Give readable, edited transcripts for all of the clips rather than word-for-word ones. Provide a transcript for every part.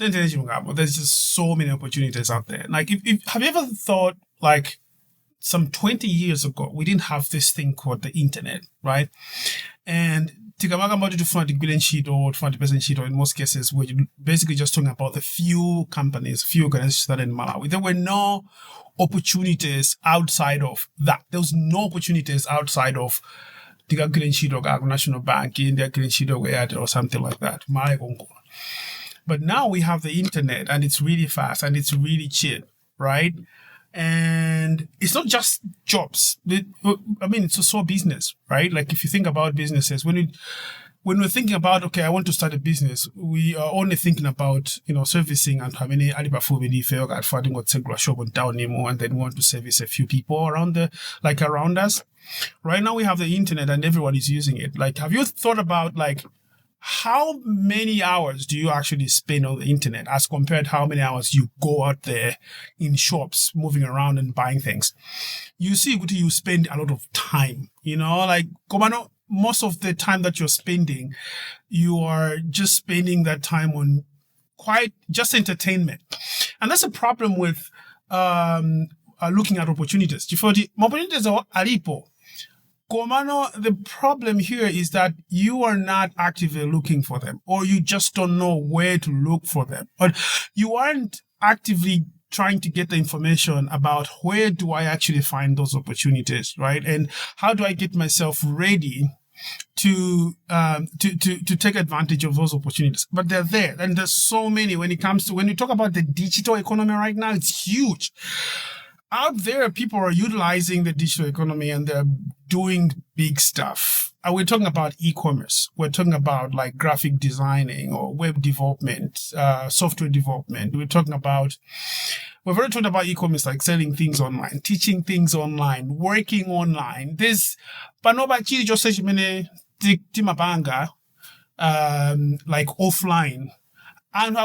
there's just so many opportunities out there. Like, if have you ever thought, like, some 20 years ago, we didn't have this thing called the internet, right? And tikamaka about to find the billion sheet or 20% sheet, or in most cases, we're basically just talking about the few companies, few organizations that in Malawi. There were no opportunities outside of that. There was no opportunities outside of the billion sheet or National Bank, in the billion sheet or something like that. But now we have the internet, and it's really fast and it's really cheap, right? And it's not just jobs. I mean, it's also business, right? Like, if you think about businesses, when we're thinking about, okay, I want to start a business, we are only thinking about, servicing and how many shop on town anymore, and then we want to service a few people around us. Right now we have the internet and everyone is using it. Like, have you thought about, like, how many hours do you actually spend on the internet as compared to how many hours you go out there in shops, moving around and buying things? You see, you spend a lot of time, like, most of the time that you're spending, you are just spending that time on quite just entertainment. And that's a problem with looking at opportunities. Opportunities are alipo. The problem here is that you are not actively looking for them, or you just don't know where to look for them, or you aren't actively trying to get the information about where do I actually find those opportunities, right? And how do I get myself ready to take advantage of those opportunities? But they're there, and there's so many. When you talk about the digital economy right now, it's huge. Out there, people are utilizing the digital economy and they're doing big stuff. And we're talking about e-commerce. We're talking about, like, graphic designing or web development, software development. We've already talked about e-commerce, like selling things online, teaching things online, working online. There's panoba just like offline. And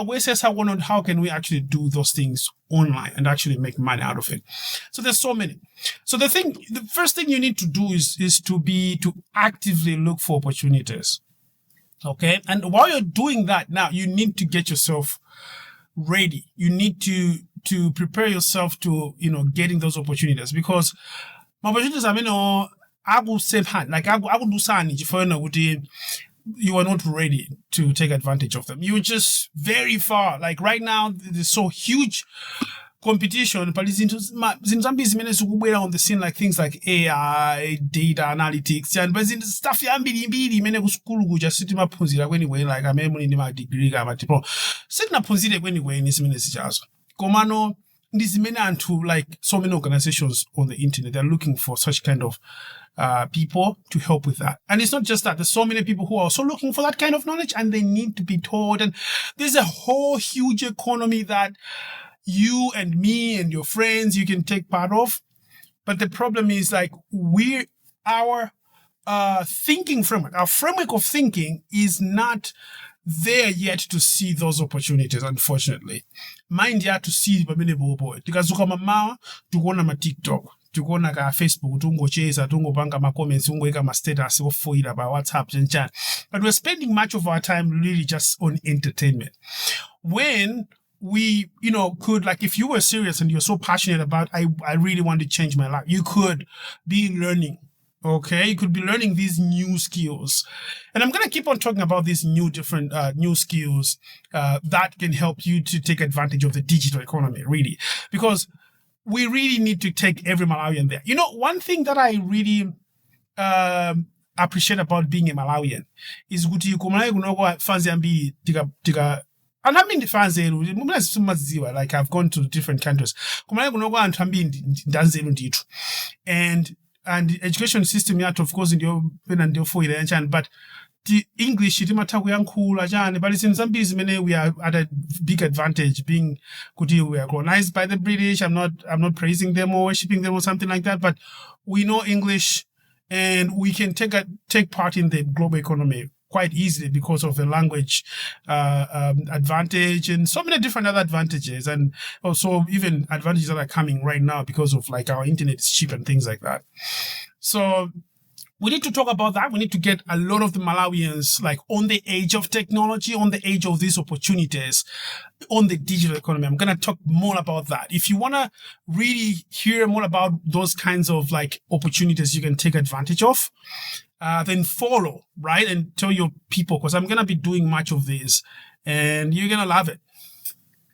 how can we actually do those things online and actually make money out of it? So there's so many. So the first thing you need to do is to actively look for opportunities. Okay. And while you're doing that, now you need to get yourself ready. You need to prepare yourself to, getting those opportunities, because opportunities are, I will save hand. Like, I will do something for you are not ready to take advantage of them. You're just very far. Like, right now, there's so huge competition, but it's into some business on the scene, like things like AI, data analytics, and but in stuff just sitting up anyway, like I'm in my degree, sitting up anyway in this ministry. Komano, this many to, like, so many organizations on the internet, they're looking for such kind of people to help with that. And it's not just that. There's so many people who are also looking for that kind of knowledge, and they need to be taught. And there's a whole huge economy that you and me and your friends, you can take part of. But the problem is, like, our thinking framework, our framework of thinking is not there yet to see those opportunities, unfortunately. Mind you, to see the because mama to go on TikTok, to go on Facebook, to go chase, to go bank my comments, to go my status, or for it about WhatsApp and chat. But we're spending much of our time really just on entertainment. When we, could, like, if you were serious and you're so passionate about, I really want to change my life, you could be learning. Okay, you could be learning these new skills. And I'm going to keep on talking about these different new skills that can help you to take advantage of the digital economy, really. Because we really need to take every Malawian there. One thing that I really appreciate about being a Malawian is kuti fanzi ambi tika and I mean the fans like I've gone to different countries. And the education system yet, of course, in your pen and your foil, but the English, but it's in some business, we are at a big advantage being we are colonized by the British. I'm not praising them or worshiping them or something like that, but we know English and we can take part in the global economy quite easily because of the language advantage and so many different other advantages, and also even advantages that are coming right now because of, like, our internet is cheap and things like that. So we need to talk about that. We need to get a lot of the Malawians like on the edge of technology, on the edge of these opportunities, on the digital economy. I'm going to talk more about that. If you want to really hear more about those kinds of like opportunities you can take advantage of, then follow, right? And tell your people, because I'm going to be doing much of this and you're going to love it.